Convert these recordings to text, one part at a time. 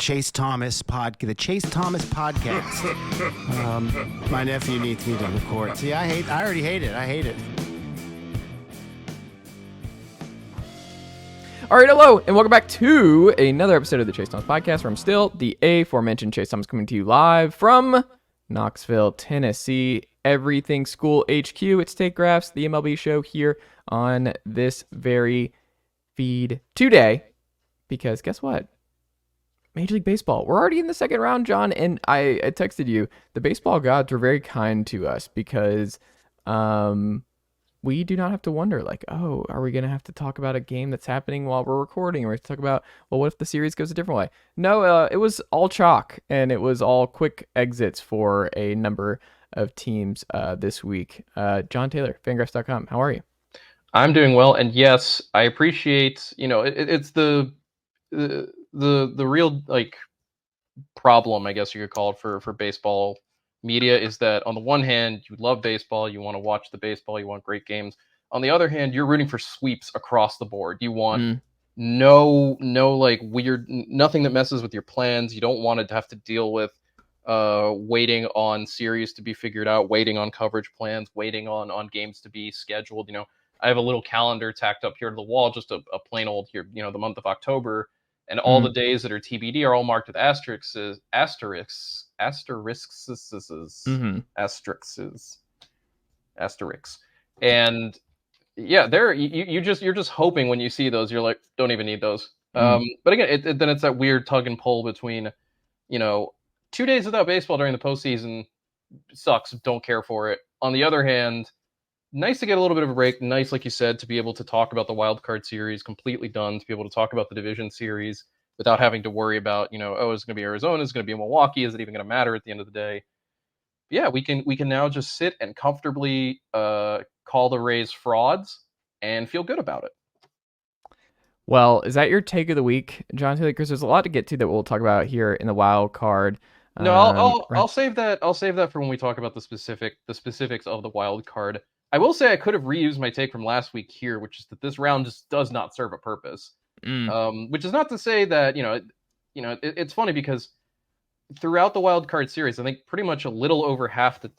Chase Thomas podcast. My nephew needs me to record. See, I already hate it. I hate it. All right, hello, and welcome back to another episode of the Chase Thomas podcast, where I'm still the aforementioned Chase Thomas, coming to you live from Knoxville, Tennessee. Everything School HQ. It's Fangraphs, the MLB show here on this very feed today, because guess what? Major League Baseball. We're already in the second round, John, and I texted you. The baseball gods were very kind to us because we do not have to wonder, like, oh, are we going to have to talk about a game that's happening while we're recording? Or we have to talk about, well, what if the series goes a different way? No, it was all chalk, and it was all quick exits for a number of teams this week. Jon Tayler, Fangraphs.com. How are you? I'm doing well, and yes, I appreciate, it's the real, like, problem, I guess you could call it, for baseball media, is that on the one hand, you love baseball, you want to watch the baseball, you want great games. On the other hand, you're rooting for sweeps across the board. You want no like weird, nothing that messes with your plans. You don't want to have to deal with waiting on series to be figured out, waiting on coverage plans, waiting on games to be scheduled. I have a little calendar tacked up here to the wall, just a plain old here, the month of October, and all the days that are TBD are all marked with asterisks. And yeah, you're just hoping when you see those, you're like, don't even need those. But again, then it's that weird tug and pull between, 2 days without baseball during the postseason sucks. Don't care for it. On the other hand, nice to get a little bit of a break. Nice, like you said, to be able to talk about the wild card series completely done, to be able to talk about the division series without having to worry about, oh, is it going to be Arizona? Is it going to be Milwaukee? Is it even going to matter at the end of the day? Yeah, we can now just sit and comfortably call the Rays frauds and feel good about it. Well, is that your take of the week, Jon Tayler? Because there's a lot to get to that we'll talk about here in the wild card. No, I'll save that. I'll save that for when we talk about the specifics of the wild card. I will say I could have reused my take from last week here, which is that this round just does not serve a purpose. Which is not to say that it's funny because throughout the wild card series, I think pretty much a little over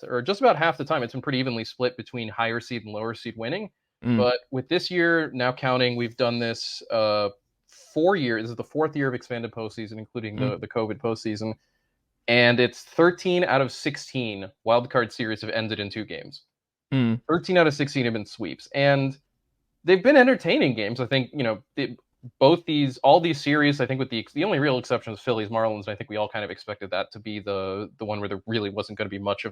or just about half the time, it's been pretty evenly split between higher seed and lower seed winning. But with this year now counting, we've done this 4 years. This is the fourth year of expanded postseason, including the COVID postseason. And it's 13 out of 16 wildcard series have ended in 2 games. 13 out of 16 have been sweeps. And they've been entertaining games. I think, all these series, I think with the only real exception is Phillies, Marlins, and I think we all kind of expected that to be the one where there really wasn't going to be much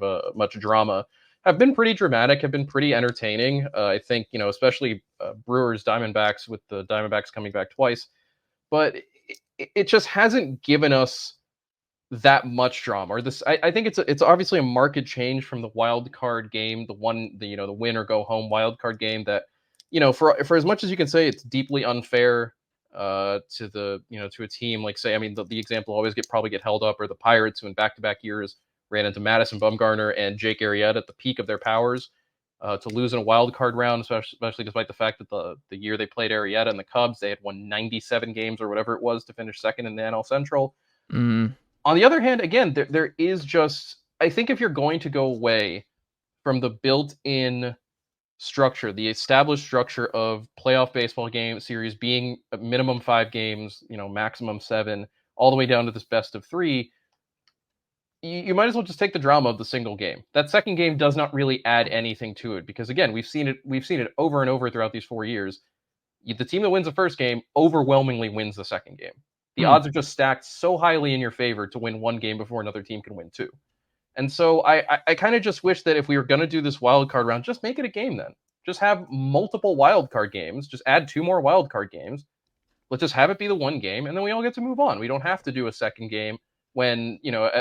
drama, have been pretty dramatic, have been pretty entertaining. I think, especially Brewers, Diamondbacks, with the Diamondbacks coming back twice. But it just hasn't given us that much drama. Or this, I think it's obviously a marked change from the wild card game, the win or go home wild card game that, for as much as you can say it's deeply unfair to a team like, say, I mean, the example always probably get held up are the Pirates, who in back-to-back years ran into Madison Bumgarner and Jake Arrieta at the peak of their powers, to lose in a wild card round, especially despite the fact that the year they played Arrieta and the Cubs, they had won 97 games or whatever it was to finish second in the NL Central. On the other hand, again, there is just, I think if you're going to go away from the built-in structure, the established structure of playoff baseball game series being a minimum 5 games, maximum 7, all the way down to this best of 3, you might as well just take the drama of the single game. That second game does not really add anything to it, because again, we've seen it over and over throughout these 4 years. The team that wins the first game overwhelmingly wins the second game. The odds are just stacked so highly in your favor to win 1 game before another team can win 2. And so I kind of just wish that if we were going to do this wild card round, just make it a game then. Just have multiple wild card games. Just add 2 more wild card games. Let's just have it be the 1 game, and then we all get to move on. We don't have to do a second game when,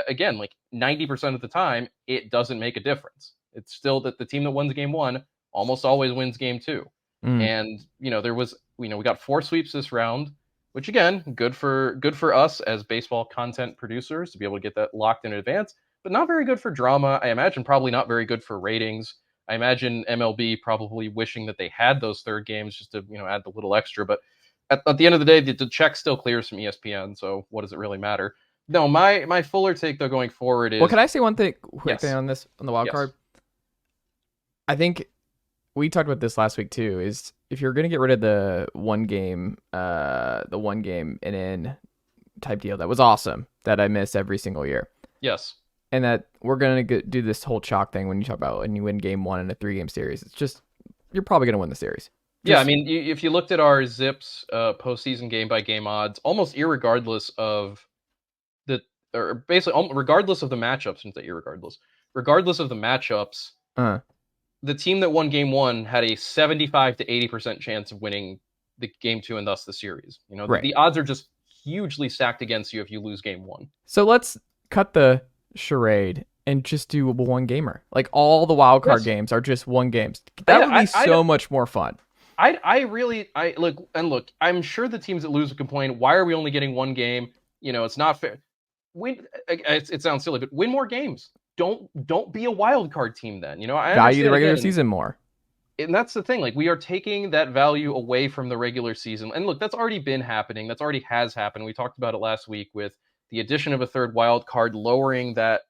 again, like 90% of the time, it doesn't make a difference. It's still that the team that wins game 1 almost always wins game 2. And, we got 4 sweeps this round, which again, good for us as baseball content producers to be able to get that locked in advance, but not very good for drama. I imagine probably not very good for ratings. I imagine MLB probably wishing that they had those third games just to, add the little extra. But at the end of the day, the check still clears from ESPN, so what does it really matter? No, my fuller take though going forward is. Well, can I say one quick Yes. thing on this on the wild Yes. card? I think we talked about this last week too. Is if you're gonna get rid of the one game and in type deal that was awesome that I miss every single year. Yes. And that we're gonna do this whole chalk thing when you talk about when you win game one in a 3-game series. It's just you're probably gonna win the series. Yeah, I mean, if you looked at our Zips postseason game by game odds, almost irregardless of regardless of the matchups, since regardless of the matchups, the team that won game one had a 75 to 80% chance of winning the game two and thus the series. You know, Right. The odds are just hugely stacked against you if you lose game one. So let's cut the charade and just do a one gamer. Like all the wild card games are just one games. That would be so much more fun. Look, I'm sure the teams that lose will complain, why are we only getting one game? You know, it's not fair. It sounds silly, but win more games. Don't be a wild card team then. You know, I value the regular season more. And that's the thing. Like, we are taking that value away from the regular season. And look, that's already been happening. That's already has happened. We talked about it last week with the addition of a third wild card, lowering that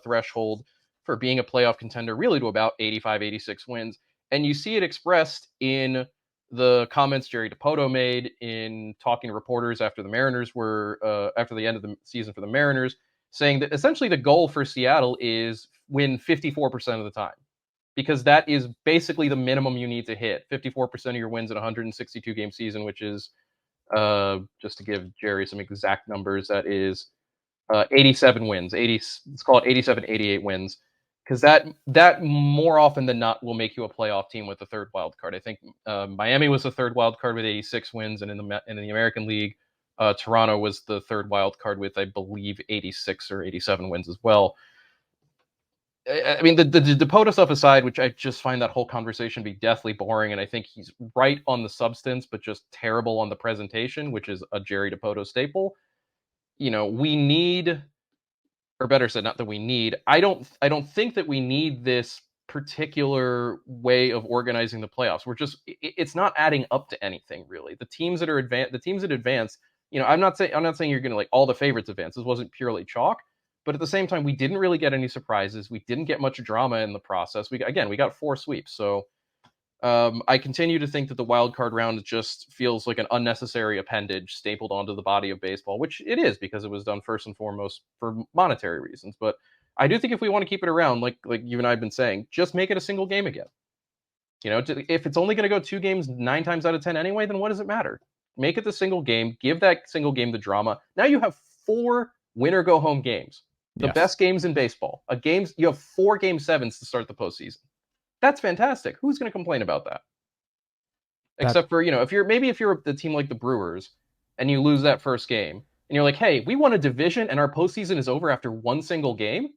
threshold for being a playoff contender really to about 85, 86 wins. And you see it expressed in the comments Jerry DiPoto made in talking to reporters after the Mariners were after the end of the season for the Mariners, saying that essentially the goal for Seattle is win 54% of the time, because that is basically the minimum you need to hit. 54% of your wins in a 162 game season, which is just to give Jerry some exact numbers, that is 87 wins. Let's call it 87, 88 wins. Because that more often than not will make you a playoff team with the third wild card. I think Miami was the third wild card with 86 wins, and in the American League, Toronto was the third wild card with, I believe, 86 or 87 wins as well. I mean, the DiPoto stuff aside, which I just find that whole conversation to be deathly boring, and I think he's right on the substance, but just terrible on the presentation, which is a Jerry DiPoto staple. You know, we need. Or better said, not that we need. I don't think that we need this particular way of organizing the playoffs. It's not adding up to anything really. The teams that advance, you know, I'm not saying you're going to like all the favorites advance. This wasn't purely chalk, but at the same time, we didn't really get any surprises. We didn't get much drama in the process. We got 4 sweeps. So I continue to think that the wild card round just feels like an unnecessary appendage stapled onto the body of baseball, which it is because it was done first and foremost for monetary reasons. But I do think if we want to keep it around, like you and I have been saying, just make it a single game again. You know, if it's only going to go 2 games 9 times out of 10 anyway, then what does it matter? Make it the single game. Give that single game the drama. Now you have 4 winner go home games, the best games in baseball. You have 4 game 7s to start the postseason. That's fantastic. Who's going to complain about that? Except for, you know, if you're the team like the Brewers and you lose that first game and you're like, hey, we won a division and our postseason is over after 1 single game.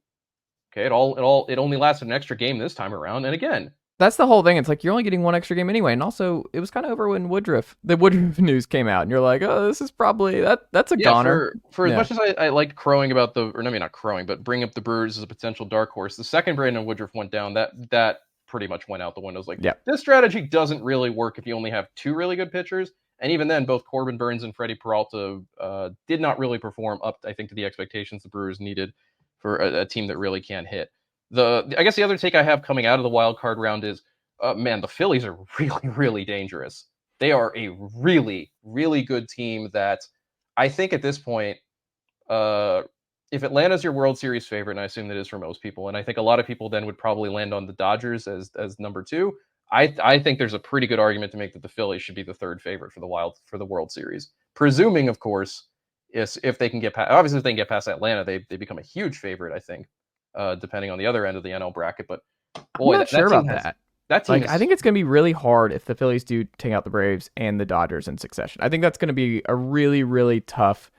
Okay, it only lasted an extra game this time around. And again, that's the whole thing. It's like you're only getting 1 extra game anyway. And also, it was kind of over when the Woodruff news came out, and you're like, oh, this is probably that's a goner. For as much as I like crowing about not crowing, but bring up the Brewers as a potential dark horse. The second Brandon Woodruff went down, that pretty much went out the window. Like, this strategy doesn't really work if you only have 2 really good pitchers. And even then, both Corbin Burns and Freddie Peralta did not really perform up, I think, to the expectations the Brewers needed for a team that really can hit. I guess the other take I have coming out of the wild card round is, man, the Phillies are really, really dangerous. They are a really, really good team that I think at this point, if Atlanta's your World Series favorite, and I assume that is for most people, and I think a lot of people then would probably land on the Dodgers as number 2. I think there's a pretty good argument to make that the Phillies should be the 3rd favorite for the World Series, presuming, of course, if they can get past. Obviously, if they can get past Atlanta, they become a huge favorite. I think, depending on the other end of the NL bracket. But boy, I'm not sure about that. That team I think it's going to be really hard if the Phillies do take out the Braves and the Dodgers in succession. I think that's going to be a really, really tough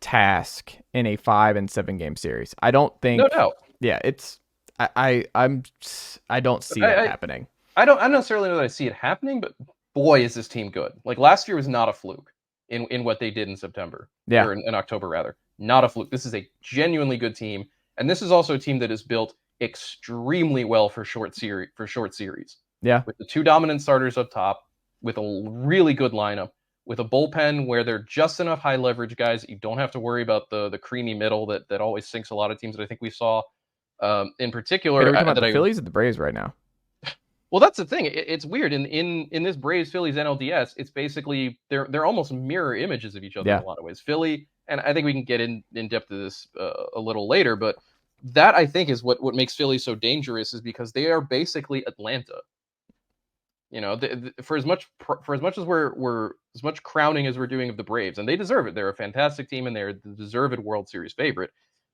task in a 5 and 7 game series. I don't think. No doubt. Yeah, it's. I don't see that happening. I don't necessarily know that I see it happening, but boy, is this team good. Like, last year was not a fluke in what they did in September. Yeah. Or in October, rather. Not a fluke. This is a genuinely good team. And this is also a team that is built extremely well for short series. Yeah. With the 2 dominant starters up top, with a really good lineup, with a bullpen where they're just enough high leverage guys that you don't have to worry about the creamy middle that always sinks a lot of teams that I think we saw. In particular, Wait, are we talking about the Phillies or the Braves right now? Well, that's the thing. It's weird. In this Braves Phillies NLDS, it's basically they're almost mirror images of each other in a lot of ways. Philly, and I think we can get in depth to this a little later, but that I think is what makes Philly so dangerous, is because they are basically Atlanta. For as much as we're as much crowning as we're doing of the Braves, and they deserve it. They're a fantastic team, and they're the deserved World Series favorite.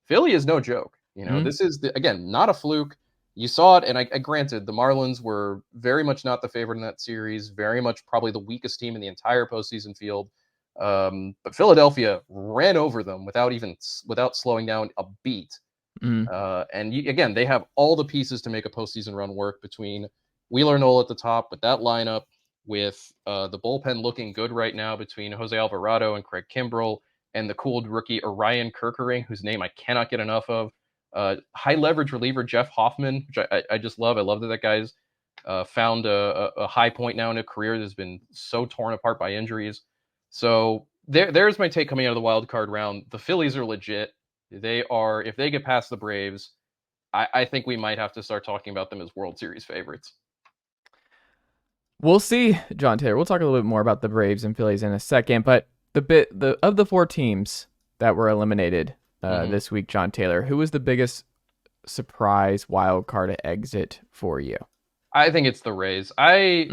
Philly is no joke. This is again not a fluke. You saw it, and I granted the Marlins were very much not the favorite in that series, very much probably the weakest team in the entire postseason field. But Philadelphia ran over them without slowing down a beat. And again, they have all the pieces to make a postseason run work, between Wheeler Noel at the top with that lineup, with the bullpen looking good right now between Jose Alvarado and Craig Kimbrell, and the cooled rookie Orion Kerkering, whose name I cannot get enough of. High leverage reliever Jeff Hoffman, which I just love. I love that guy's found a high point now in a career that's been so torn apart by injuries. So there's my take coming out of the wild card round. The Phillies are legit. They are, if they get past the Braves, I think we might have to start talking about them as World Series favorites. We'll see, Jon Tayler. We'll talk a little bit more about the Braves and Phillies in a second, but of the 4 teams that were eliminated this week, Jon Tayler, who was the biggest surprise wild card exit for you? I think it's the Rays. I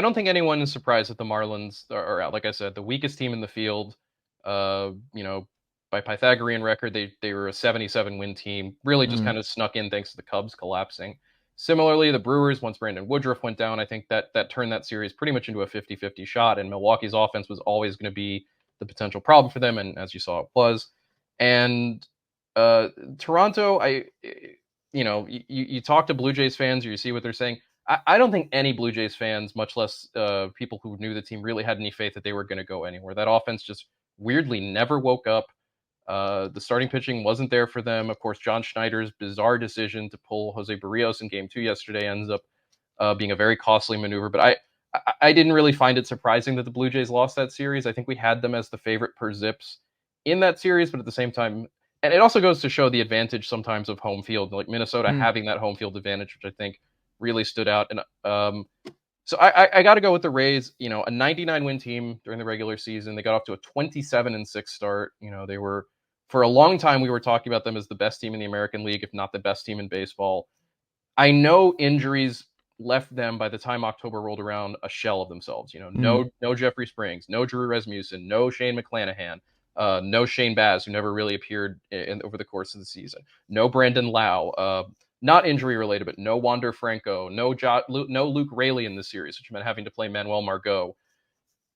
don't think anyone is surprised that the Marlins are out. Like I said, the weakest team in the field. By Pythagorean record, they were a 77 win team. Really just kind of snuck in thanks to the Cubs collapsing. Similarly, the Brewers, once Brandon Woodruff went down, I think that turned that series pretty much into a 50-50 shot, and Milwaukee's offense was always going to be the potential problem for them, and as you saw, it was. And Toronto, you talk to Blue Jays fans, or you see what they're saying. I don't think any Blue Jays fans, much less people who knew the team, really had any faith that they were going to go anywhere. That offense just weirdly never woke up. The starting pitching wasn't there for them. Of course, John Schneider's bizarre decision to pull Jose Barrios in Game 2 yesterday ends up being a very costly maneuver. But I didn't really find it surprising that the Blue Jays lost that series. I think we had them as the favorite per zips in that series, but at the same time, and it also goes to show the advantage sometimes of home field, like Minnesota having that home field advantage, which I think really stood out. And so I got to go with the Rays. A 99-win team during the regular season. They got off to a 27-6 start. They were, for a long time, we were talking about them as the best team in the American League, if not the best team in baseball. I know injuries left them, by the time October rolled around, a shell of themselves. No Jeffrey Springs, no Drew Rasmussen, no Shane McClanahan, no Shane Baz, who never really appeared over the course of the season, no Brandon Lau, not injury related, but no Wander Franco, no Luke Raley in this series, which meant having to play Manuel Margot.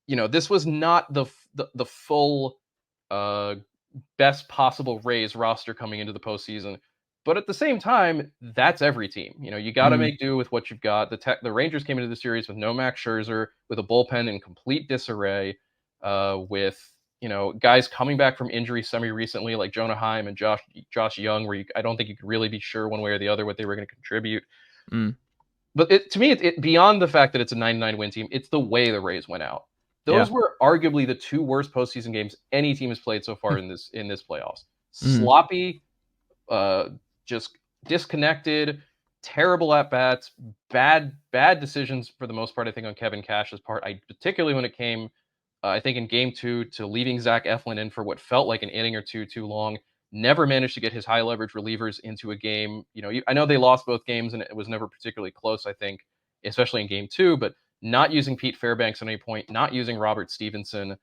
This was not the full best possible Rays roster coming into the postseason. But at the same time, that's every team. You got to make do with what you've got. The Rangers came into the series with no Max Scherzer, with a bullpen in complete disarray, with guys coming back from injury semi-recently, like Jonah Heim and Josh Young, where I don't think you could really be sure one way or the other what they were going to contribute. But to me, it beyond the fact that it's a 99-win team, it's the way the Rays went out. Those were arguably the 2 worst postseason games any team has played so far in this playoffs. Sloppy, just disconnected, terrible at-bats, bad decisions for the most part, I think, on Kevin Cash's part. Particularly when it came, I think, in Game 2 to leaving Zach Eflin in for what felt like an inning or two too long. Never managed to get his high-leverage relievers into a game. I know they lost both games, and it was never particularly close, I think, especially in Game 2, but not using Pete Fairbanks at any point, not using Robert Stevenson.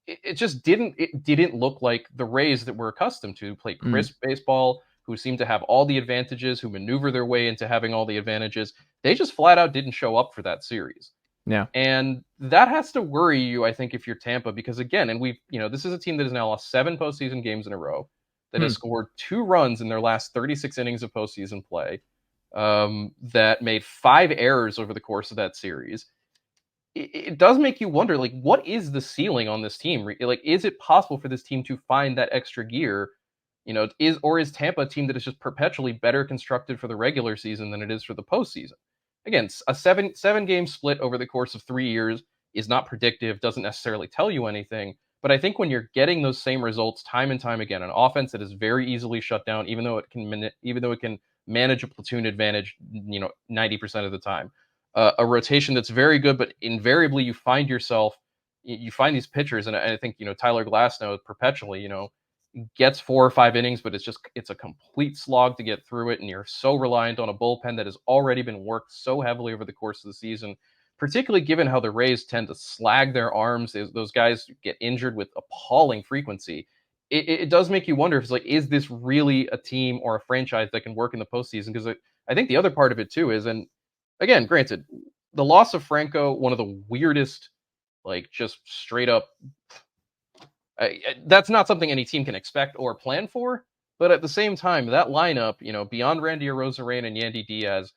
It just didn't look like the Rays that we're accustomed to play crisp baseball, who seem to have all the advantages, who maneuver their way into having all the advantages. They just flat out didn't show up for that series. Yeah. And that has to worry you, I think, if you're Tampa, because again, and this is a team that has now lost 7 postseason games in a row, that has scored 2 runs in their last 36 innings of postseason play, that made 5 errors over the course of that series. It does make you wonder, like, what is the ceiling on this team? Like, is it possible for this team to find that extra gear? Is Tampa a team that is just perpetually better constructed for the regular season than it is for the postseason? Again, a 7-game split over the course of 3 years is not predictive, doesn't necessarily tell you anything. But I think when you're getting those same results time and time again, an offense that is very easily shut down, even though it can manage a platoon advantage, 90% of the time, a rotation that's very good, but invariably you find these pitchers, and I think Tyler Glasnow perpetually, gets 4 or 5 innings, but it's a complete slog to get through it, and you're so reliant on a bullpen that has already been worked so heavily over the course of the season, particularly given how the Rays tend to slag their arms. Those guys get injured with appalling frequency. It does make you wonder if it's like, is this really a team or a franchise that can work in the postseason? Because I think the other part of it too is, and again, granted, the loss of Franco, one of the weirdest, like just straight up, that's not something any team can expect or plan for. But at the same time, that lineup, beyond Randy Arozarena and Yandy Diaz,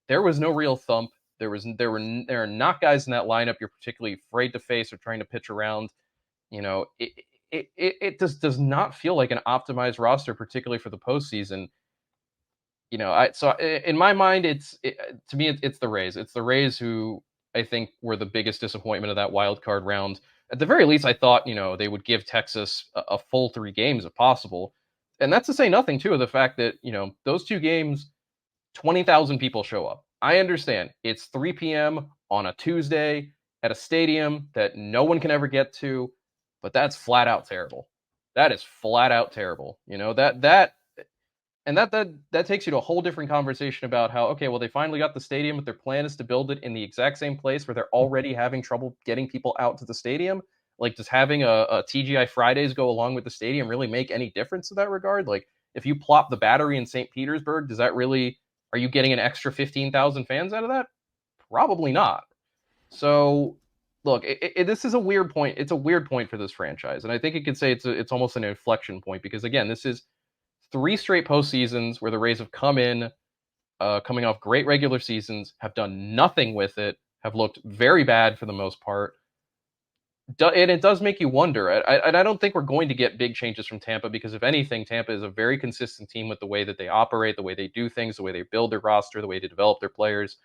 there was no real thump. There are not guys in that lineup you're particularly afraid to face or trying to pitch around. It just does not feel like an optimized roster, particularly for the postseason. So in my mind, to me, it's the Rays. It's the Rays who I think were the biggest disappointment of that wild card round. At the very least, I thought, they would give Texas a full 3 games if possible. And that's to say nothing, too, of the fact that, those 2 games, 20,000 people show up. I understand. It's 3 p.m. on a Tuesday at a stadium that no one can ever get to, but that's flat out terrible. That is flat out terrible. That takes you to a whole different conversation about how, okay, well, they finally got the stadium, but their plan is to build it in the exact same place where they're already having trouble getting people out to the stadium. Like, does having a TGI Fridays go along with the stadium really make any difference in that regard? Like, if you plop the Battery in St. Petersburg, are you getting an extra 15,000 fans out of that? Probably not. So, look, this is a weird point. It's a weird point for this franchise, and I think you could say it's almost an inflection point because, again, this is 3 straight postseasons where the Rays have come in, coming off great regular seasons, have done nothing with it, have looked very bad for the most part. And it does make you wonder. And I don't think we're going to get big changes from Tampa because, if anything, Tampa is a very consistent team with the way that they operate, the way they do things, the way they build their roster, the way they develop their players.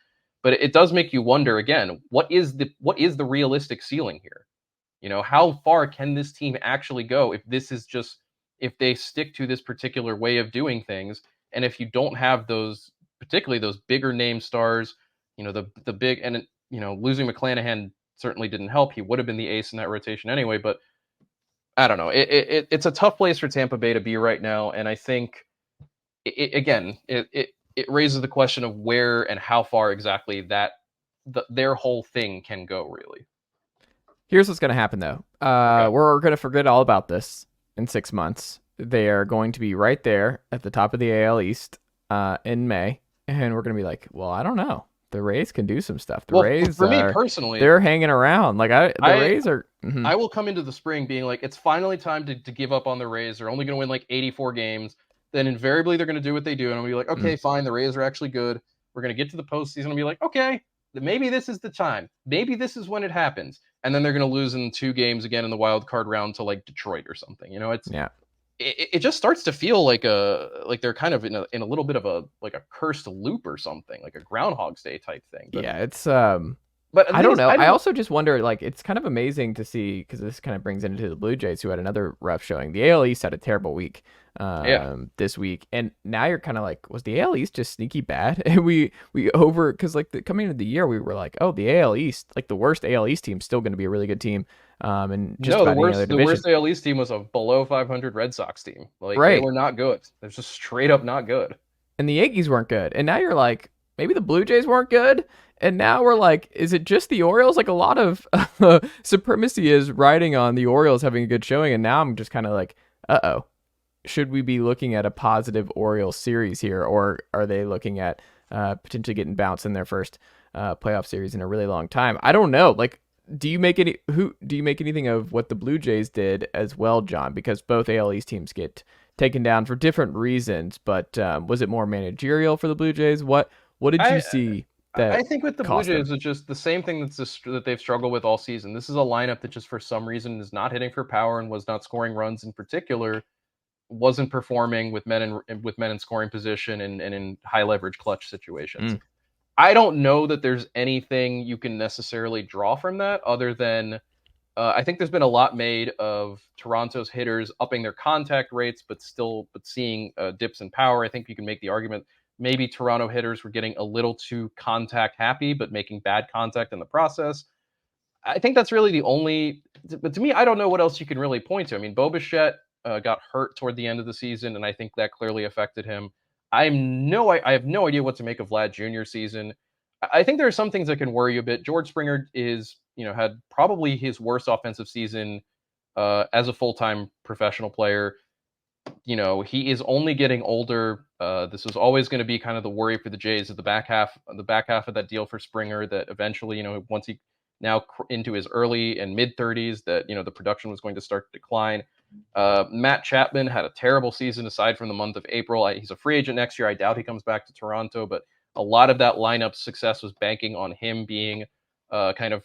But it does make you wonder, again, what is the realistic ceiling here? How far can this team actually go if they stick to this particular way of doing things, and if you don't have particularly those bigger name stars, the big, and losing McClanahan certainly didn't help. He would have been the ace in that rotation anyway, but I don't know. It's a tough place for Tampa Bay to be right now, and I think it raises the question of where and how far exactly their whole thing can go, really. Here's what's going to happen, though. Okay. We're going to forget all about this in 6 months. They are going to be right there at the top of the AL East in May, and we're going to be like, well, I don't know. The Rays can do some stuff. Rays, for me personally, they're hanging around. Like Rays are. Mm-hmm. I will come into the spring being like, it's finally time to give up on the Rays. They're only going to win like 84 games. Then invariably they're going to do what they do, and I'll be like, okay, fine. The Rays are actually good. We're going to get to the postseason and be like, okay, maybe this is the time. Maybe this is when it happens. And then they're going to lose in 2 games again in the wild card round to like Detroit or something. It just starts to feel like they're kind of in a little bit of a cursed loop or something, like a Groundhog's Day type thing. But, yeah, it's but I don't know. I also just wonder, like, it's kind of amazing to see, because this kind of brings into the Blue Jays, who had another rough showing. The AL East had a terrible week this week, and now you're kind of like, was the AL East just sneaky bad? And because coming into the year, we were like, oh, the AL East, like the worst AL East team, still going to be a really good team. And just the worst AL East team was a below 500 Red Sox team. Like, right. They were not good. They're just straight up not good. And the Yankees weren't good. And now you're like, maybe the Blue Jays weren't good. And now we're like, is it just the Orioles? Like, a lot of supremacy is riding on the Orioles having a good showing. And now I'm just kind of like, uh-oh, should we be looking at a positive Orioles series here? Or are they looking at potentially getting bounced in their first playoff series in a really long time? I don't know. Like, do you make anything of what the Blue Jays did as well, John? Because both AL East teams get taken down for different reasons, but was it more managerial for the Blue Jays? What did you see? I think with the Blue Jays, it's just the same thing that they've struggled with all season. This is a lineup that just for some reason is not hitting for power and was not scoring runs in particular, wasn't performing with men in scoring position and in high leverage clutch situations. I don't know that there's anything you can necessarily draw from that other than I think there's been a lot made of Toronto's hitters upping their contact rates, but seeing dips in power. I think you can make the argument maybe Toronto hitters were getting a little too contact happy, but making bad contact in the process. I think that's really the only. But to me, I don't know what else you can really point to. I mean, Bo Bichette got hurt toward the end of the season, and I think that clearly affected him. I have no idea what to make of Vlad Jr.'s season. I think there are some things that can worry you a bit. George Springer had probably his worst offensive season as a full-time professional player. He is only getting older. This was always going to be kind of the worry for the Jays at the back half of that deal for Springer, that eventually, once he now into his early and mid 30s, that, the production was going to start to decline. Matt Chapman had a terrible season aside from the month of April. He's a free agent next year. I doubt he comes back to Toronto, but a lot of that lineup success was banking on him being kind of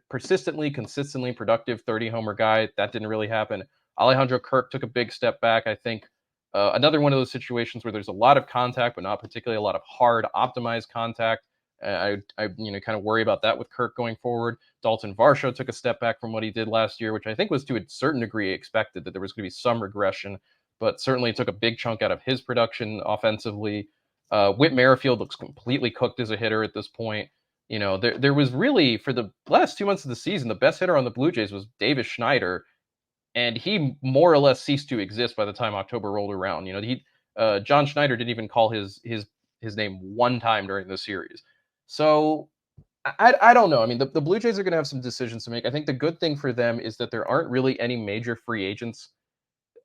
consistently productive 30 homer guy. That didn't really happen. Alejandro Kirk took a big step back. I think another one of those situations where there's a lot of contact, but not particularly a lot of hard optimized contact. I kind of worry about that with Kirk going forward. Dalton Varsho took a step back from what he did last year, which I think was to a certain degree expected, that there was going to be some regression, but certainly took a big chunk out of his production offensively. Whit Merrifield looks completely cooked as a hitter at this point. There was really, for the last 2 months of the season, the best hitter on the Blue Jays was Davis Schneider, and he more or less ceased to exist by the time October rolled around. John Schneider didn't even call his name one time during the series. So I don't know. I mean, the Blue Jays are going to have some decisions to make. I think the good thing for them is that there aren't really any major free agents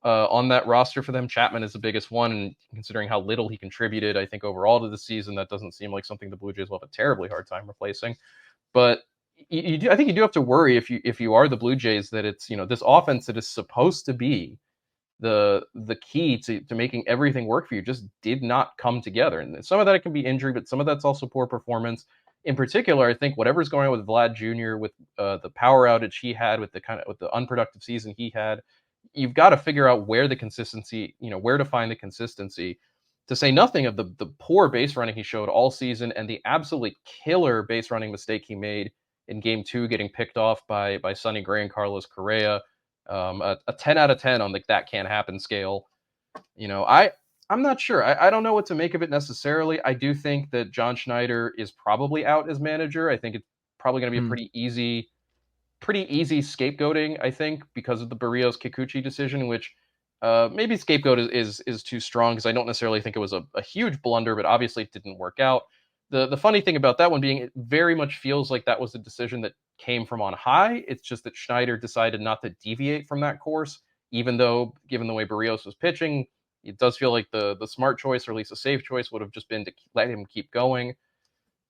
on that roster for them. Chapman is the biggest one, and considering how little he contributed, I think overall to the season, that doesn't seem like something the Blue Jays will have a terribly hard time replacing. But I think you do have to worry if you are the Blue Jays, that it's, this offense that is supposed to be the key to making everything work for you just did not come together. And some of that, it can be injury, but some of that's also poor performance. In particular, I think whatever's going on with Vlad Jr., with the power outage he had, with the unproductive season he had, you've got to figure out where the consistency, where to find the consistency. To say nothing of the poor base running he showed all season, and the absolutely killer base running mistake he made in Game 2, getting picked off by Sonny Gray and Carlos Correa. A 10 out of 10 on the that can't happen scale. I'm not sure. I don't know what to make of it necessarily. I do think that John Schneider is probably out as manager. I think it's probably going to be a pretty easy scapegoating, I think, because of the Barrios Kikuchi decision, which maybe scapegoat is too strong, because I don't necessarily think it was a huge blunder, but obviously it didn't work out. The funny thing about that one being, it very much feels like that was a decision that came from on high. It's just that Schneider decided not to deviate from that course, even though, given the way Barrios was pitching, it does feel like the smart choice, or at least a safe choice, would have just been to let him keep going.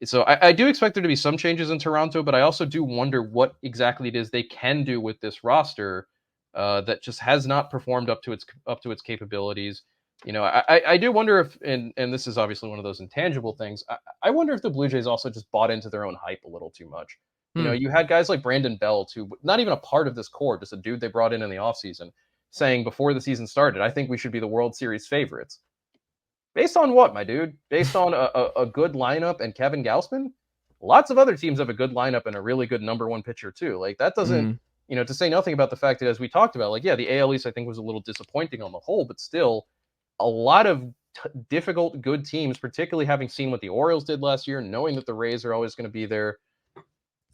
So I do expect there to be some changes in Toronto, but I also do wonder what exactly it is they can do with this roster that just has not performed up to its capabilities. I do wonder if, and this is obviously one of those intangible things, I wonder if the Blue Jays also just bought into their own hype a little too much. You had guys like Brandon Belt, who not even a part of this core, just a dude they brought in the offseason, saying before the season started, I think we should be the World Series favorites. Based on what, my dude? Based on a good lineup and Kevin Gausman? Lots of other teams have a good lineup and a really good number one pitcher too. Like, that doesn't, to say nothing about the fact that, as we talked about, like, yeah, the AL East I think was a little disappointing on the whole, but still a lot of difficult, good teams, particularly having seen what the Orioles did last year, knowing that the Rays are always going to be there.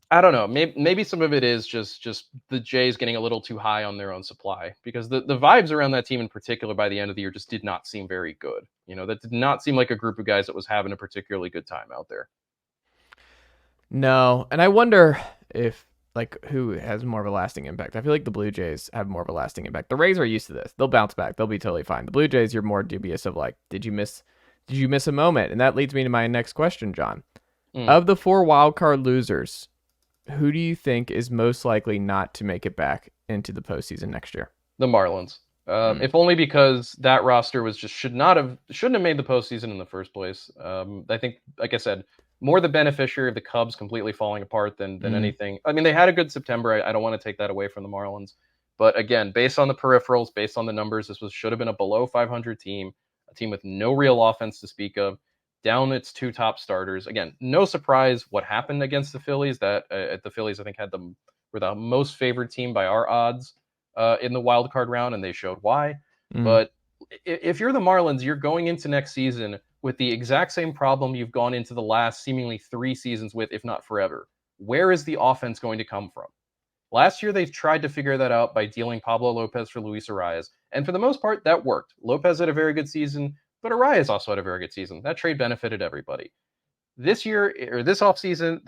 I don't know. Maybe some of it is just the Jays getting a little too high on their own supply, because the vibes around that team in particular by the end of the year just did not seem very good. That did not seem like a group of guys that was having a particularly good time out there. No, and I wonder if, like, who has more of a lasting impact. I feel like the Blue Jays have more of a lasting impact. The Rays are used to this. They'll bounce back. They'll be totally fine. The Blue Jays, you're more dubious of, like, did you miss a moment? And that leads me to my next question, John. Of the 4 wildcard losers, who do you think is most likely not to make it back into the postseason next year? The Marlins. If only because that roster was just shouldn't have made the postseason in the first place. I think, like I said, more the beneficiary of the Cubs completely falling apart than anything. I mean, they had a good September. I don't want to take that away from the Marlins. But again, based on the peripherals, based on the numbers, this should have been a below 500 team, a team with no real offense to speak of. down its two top starters. Again, no surprise what happened against the Phillies. That the Phillies, I think, were the most favored team by our odds in the wild card round, and they showed why. But if you're the Marlins, you're going into next season with the exact same problem you've gone into the last seemingly 3 seasons with, if not forever. Where is the offense going to come from? Last year, they tried to figure that out by dealing Pablo Lopez for Luis Arias. And for the most part, that worked. Lopez had a very good season, but Arias also had a very good season. That trade benefited everybody. This year, or this offseason,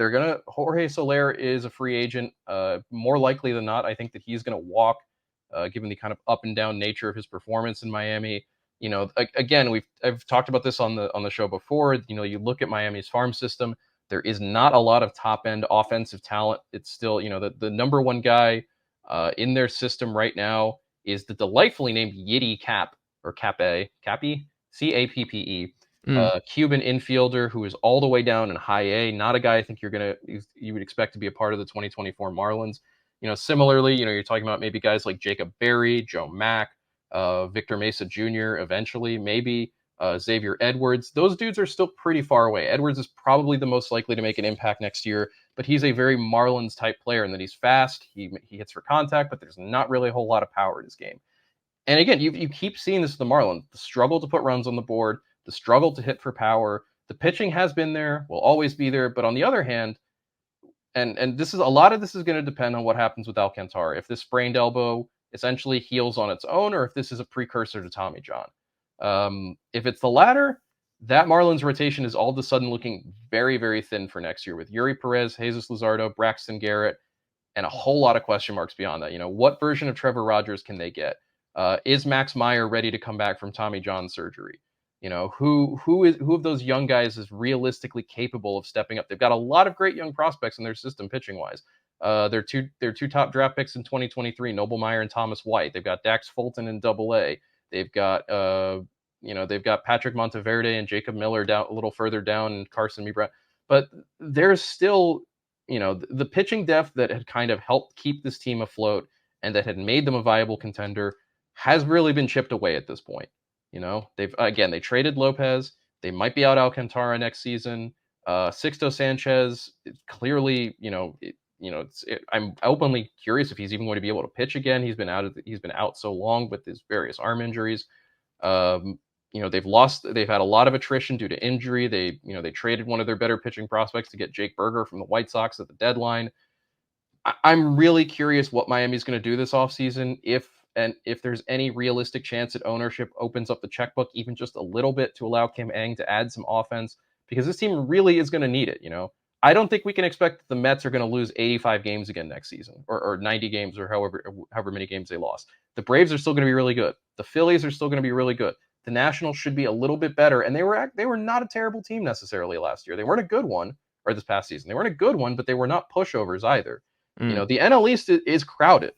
Jorge Soler is a free agent. More likely than not, I think that he's going to walk, given the kind of up and down nature of his performance in Miami. Again, I've talked about this on the show before. You look at Miami's farm system. There is not a lot of top-end offensive talent. It's still, the number one guy in their system right now is the delightfully named Yiddy Cap, or Cappe, Cappe, Cuban infielder who is all the way down in high A. Not a guy I think you would expect to be a part of the 2024 Marlins. Similarly, you're talking about maybe guys like Jacob Berry, Joe Mack, Victor Mesa Jr. eventually, maybe. Xavier Edwards, those dudes are still pretty far away. Edwards is probably the most likely to make an impact next year, but he's a very Marlins type player in that he's fast, he hits for contact, but there's not really a whole lot of power in his game. And again, you keep seeing this with the Marlins, the struggle to put runs on the board, the struggle to hit for power. The pitching has been there, will always be there, but on the other hand, and a lot of this is going to depend on what happens with Alcantara. If this sprained elbow essentially heals on its own, or if this is a precursor to Tommy John. If it's the latter, that Marlins rotation is all of a sudden looking very, very thin for next year with Yuri Perez, Jesus Luzardo, Braxton Garrett, and a whole lot of question marks beyond that. What version of Trevor Rogers can they get? Is Max Meyer ready to come back from Tommy John surgery? Who of those young guys is realistically capable of stepping up? They've got a lot of great young prospects in their system pitching wise. Their two top draft picks in 2023, Noble Meyer and Thomas White. They've got Dax Fulton in Double-A. They've got Patrick Monteverde and Jacob Miller down a little further down, and Carson Meebrow. But there's still, the pitching depth that had kind of helped keep this team afloat and that had made them a viable contender has really been chipped away at this point. They traded Lopez. They might be out Alcantara next season. Sixto Sanchez clearly, I'm openly curious if he's even going to be able to pitch again. He's been out so long with his various arm injuries. They've had a lot of attrition due to injury. They traded one of their better pitching prospects to get Jake Berger from the White Sox at the deadline. I'm really curious what Miami's going to do this offseason, if there's any realistic chance that ownership opens up the checkbook even just a little bit to allow Kim Ng to add some offense, because this team really is going to need it. I don't think we can expect that the Mets are going to lose 85 games again next season, or 90 games, or however many games they lost. The Braves are still going to be really good. The Phillies are still going to be really good. The Nationals should be a little bit better, and they were not a terrible team necessarily last year. They weren't a good one, or this past season. They weren't a good one, but they were not pushovers either. The NL East is crowded,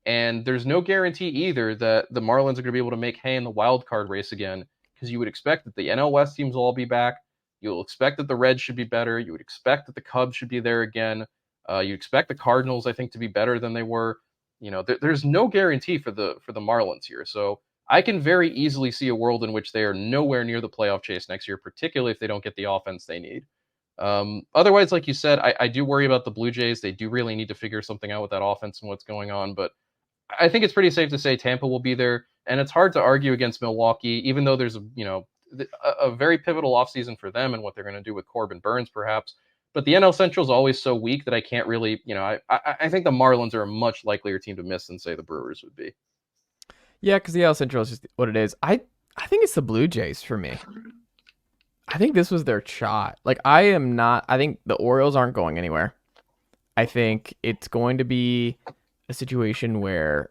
and there's no guarantee either that the Marlins are going to be able to make hay in the wild card race again, because you would expect that the NL West teams will all be back. You'll expect that the Reds should be better. You would expect that the Cubs should be there again. You expect the Cardinals, I think, to be better than they were. There's no guarantee for the Marlins here. So I can very easily see a world in which they are nowhere near the playoff chase next year, particularly if they don't get the offense they need. Otherwise, like you said, I do worry about the Blue Jays. They do really need to figure something out with that offense and what's going on. But I think it's pretty safe to say Tampa will be there. And it's hard to argue against Milwaukee, even though there's a very pivotal offseason for them and what they're going to do with Corbin Burns, perhaps. But the NL Central is always so weak that I can't really, I think the Marlins are a much likelier team to miss than, say, the Brewers would be. Yeah, because the NL Central is just what it is. I think it's the Blue Jays for me. I think this was their shot. I think the Orioles aren't going anywhere. I think it's going to be a situation where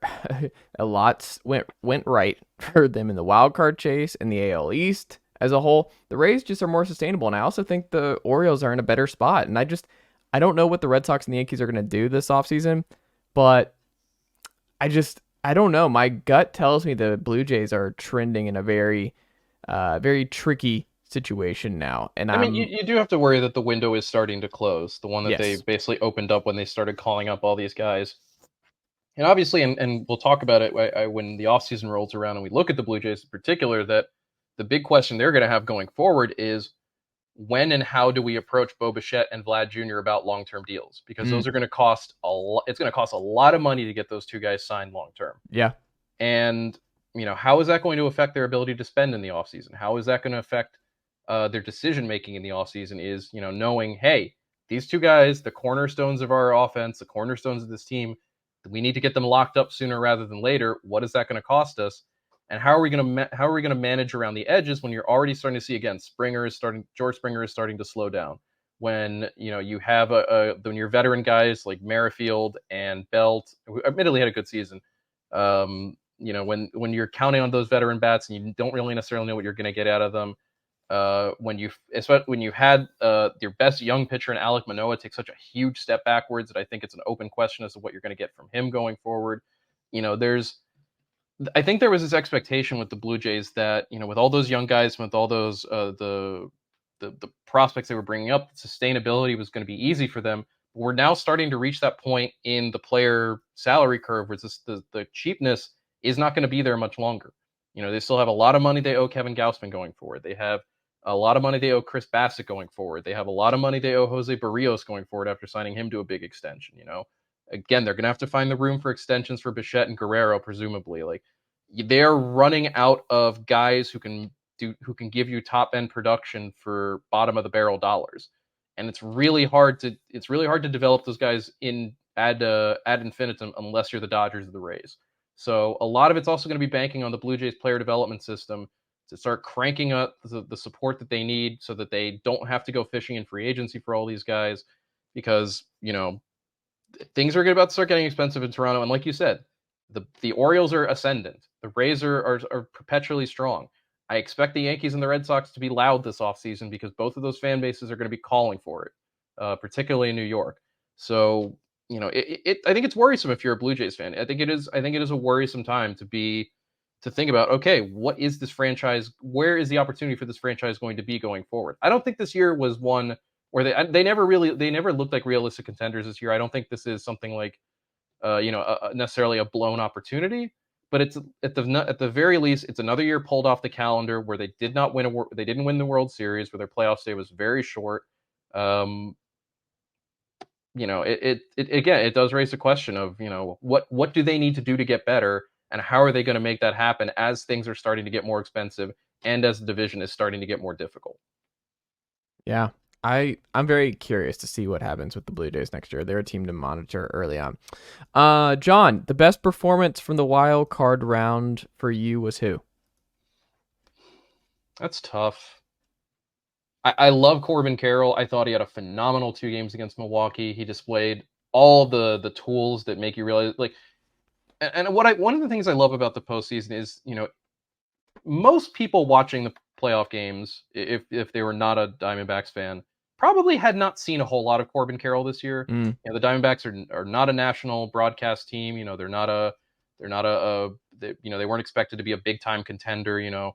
a lot went right for them in the wild card chase and the AL East as a whole. The Rays just are more sustainable, and I also think the Orioles are in a better spot. And I don't know what the Red Sox and the Yankees are going to do this offseason, but I don't know. My gut tells me the Blue Jays are trending in a very, very tricky situation now. And you do have to worry that the window is starting to close, the one that they basically opened up when they started calling up all these guys. And obviously, and we'll talk about it when the offseason rolls around and we look at the Blue Jays in particular, that the big question they're going to have going forward is, when and how do we approach Bo Bichette and Vlad Jr. about long-term deals? Because those are going to cost a lot. It's going to cost a lot of money to get those two guys signed long-term. Yeah. And, how is that going to affect their ability to spend in the offseason? How is that going to affect their decision-making in the offseason is, knowing, hey, these two guys, the cornerstones of our offense, the cornerstones of this team, we need to get them locked up sooner rather than later. What is that going to cost us? And how are we going to manage around the edges when you're already starting to see, again, George Springer is starting to slow down. When, you have when your veteran guys like Merrifield and Belt, who admittedly had a good season, when you're counting on those veteran bats and you don't really necessarily know what you're going to get out of them, when you had your best young pitcher in Alek Manoah take such a huge step backwards that I think it's an open question as to what you're going to get from him going forward. I think there was this expectation with the Blue Jays that, with all those young guys, with all those the prospects they were bringing up, sustainability was going to be easy for them. We're now starting to reach that point in the player salary curve where the cheapness is not going to be there much longer. They still have a lot of money they owe Kevin Gausman going forward. They have a lot of money they owe Chris Bassett going forward. They have a lot of money they owe Jose Barrios going forward after signing him to a big extension. Again, they're going to have to find the room for extensions for Bichette and Guerrero, presumably. Like, they're running out of guys who can give you top end production for bottom of the barrel dollars, and it's really hard to develop those guys ad infinitum unless you're the Dodgers or the Rays. So a lot of it's also going to be banking on the Blue Jays player development system to start cranking up the support that they need so that they don't have to go fishing in free agency for all these guys, because things are about to start getting expensive in Toronto. And like you said, the Orioles are ascendant. The Rays are perpetually strong. I expect the Yankees and the Red Sox to be loud this offseason because both of those fan bases are going to be calling for it, particularly in New York. So, I think it's worrisome if you're a Blue Jays fan. I think it is a worrisome time to think about, okay, what is this franchise? Where is the opportunity for this franchise going to be going forward? I don't think this year was one where they never looked like realistic contenders this year. I don't think this is something like, necessarily a blown opportunity, but it's at the very least, it's another year pulled off the calendar where they didn't win the World Series, where their playoff stay was very short. It does raise the question of, what do they need to do to get better, and how are they going to make that happen as things are starting to get more expensive and as the division is starting to get more difficult. Yeah. I'm very curious to see what happens with the Blue Jays next year. They're a team to monitor early on. John, the best performance from the wild card round for you was who? That's tough. I love Corbin Carroll. I thought he had a phenomenal 2 games against Milwaukee. He displayed all the tools that make you realize, like, and one of the things I love about the postseason is, most people watching the playoff games, if they were not a Diamondbacks fan, probably had not seen a whole lot of Corbin Carroll this year. The Diamondbacks are not a national broadcast team. They weren't expected to be a big time contender.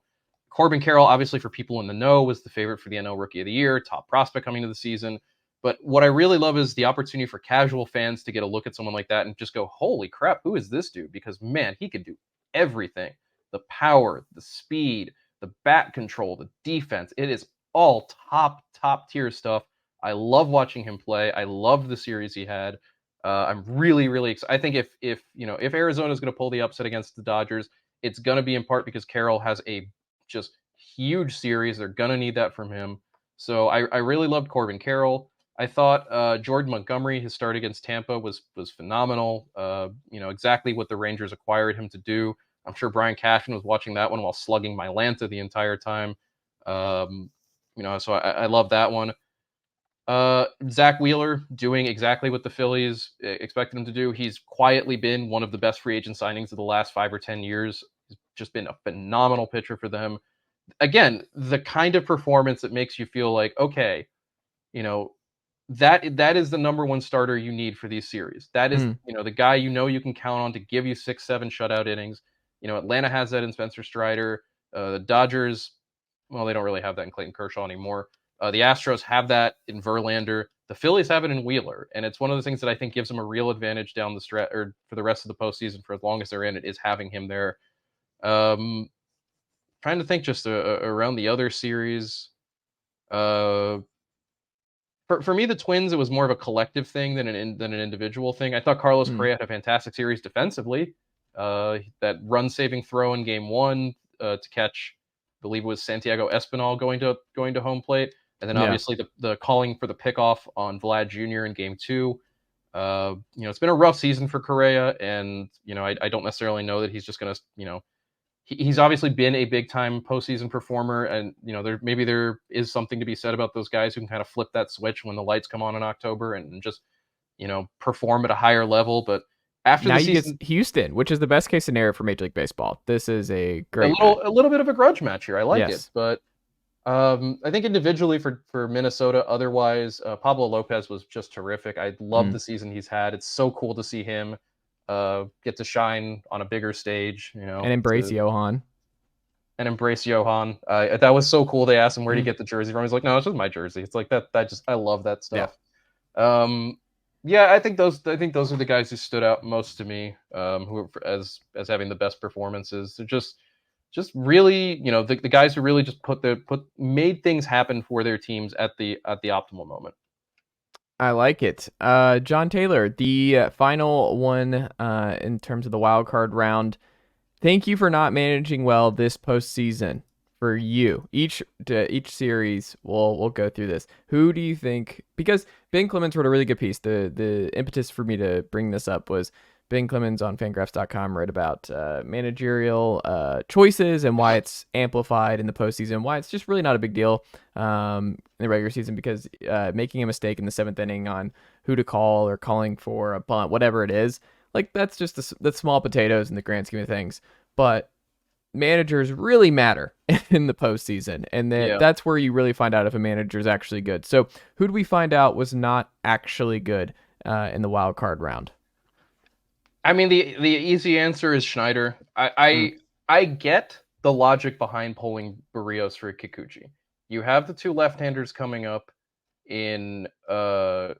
Corbin Carroll, obviously for people in the know, was the favorite for the NL Rookie of the Year, top prospect coming into the season. But what I really love is the opportunity for casual fans to get a look at someone like that and just go, holy crap, who is this dude? Because, man, he could do everything. The power, the speed, the bat control, the defense. It is all top tier stuff. I love watching him play. I loved the series he had. I'm really, really excited. I think if Arizona is going to pull the upset against the Dodgers, it's going to be in part because Carroll has a just huge series. They're going to need that from him. So I really loved Corbin Carroll. I thought Jordan Montgomery, his start against Tampa was phenomenal. Exactly what the Rangers acquired him to do. I'm sure Brian Cashman was watching that one while slugging Mylanta the entire time. So I love that one. Zach Wheeler doing exactly what the Phillies expected him to do. He's quietly been one of the best free agent signings of the last 5 or 10 years. He's just been a phenomenal pitcher for them. Again, the kind of performance that makes you feel like, okay, that is the number one starter you need for these series. That is, the guy you can count on to give you 6-7 shutout innings. Atlanta has that in Spencer Strider. The Dodgers, well, they don't really have that in Clayton Kershaw anymore. The Astros have that in Verlander. The Phillies have it in Wheeler, and it's one of the things that I think gives them a real advantage down the stretch, or for the rest of the postseason, for as long as they're in it, is having him there. Trying to think just around the other series. Uh, for me, the Twins, it was more of a collective thing than an individual thing. I thought Carlos Correa had a fantastic series defensively. That run-saving throw in Game 1 to catch, I believe it was Santiago Espinal going to home plate, and then obviously the calling for the pickoff on Vlad Jr. in Game 2. It's been a rough season for Correa, and I don't necessarily know that he's just going to he's obviously been a big time postseason performer, and there is something to be said about those guys who can kind of flip that switch when the lights come on in October and just perform at a higher level. But after now the he season, gets Houston, which is the best case scenario for Major League Baseball. This is a great a little bit of a grudge match here. I like Yes. it, but I think individually for Minnesota, otherwise, Pablo Lopez was just terrific. I love the season he's had. It's so cool to see him get to shine on a bigger stage, and embrace Johan. And embrace Johan. That was so cool. They asked him where to get the jersey from. He's like, no, it's just my jersey. It's like that. I love that stuff. Yeah. I think those are the guys who stood out most to me. Who as having the best performances. They're just really, the guys who really just made things happen for their teams at the optimal moment. I like it. Jon Tayler, the final one in terms of the wild card round. Thank you for not managing well this postseason for you. Each series, we'll go through this. Who do you think? Because Ben Clemens wrote a really good piece. The impetus for me to bring this up was Ben Clemens on Fangraphs.com wrote about managerial choices and why it's amplified in the postseason, why it's just really not a big deal in the regular season, because making a mistake in the 7th inning on who to call or calling for a bunt, whatever it is, like that's just that's small potatoes in the grand scheme of things. But managers really matter in the postseason, and that's where you really find out if a manager is actually good. So who do we find out was not actually good in the wild card round? I mean, the easy answer is Schneider. I get the logic behind pulling Barrios for Kikuchi. You have the two left-handers coming up in I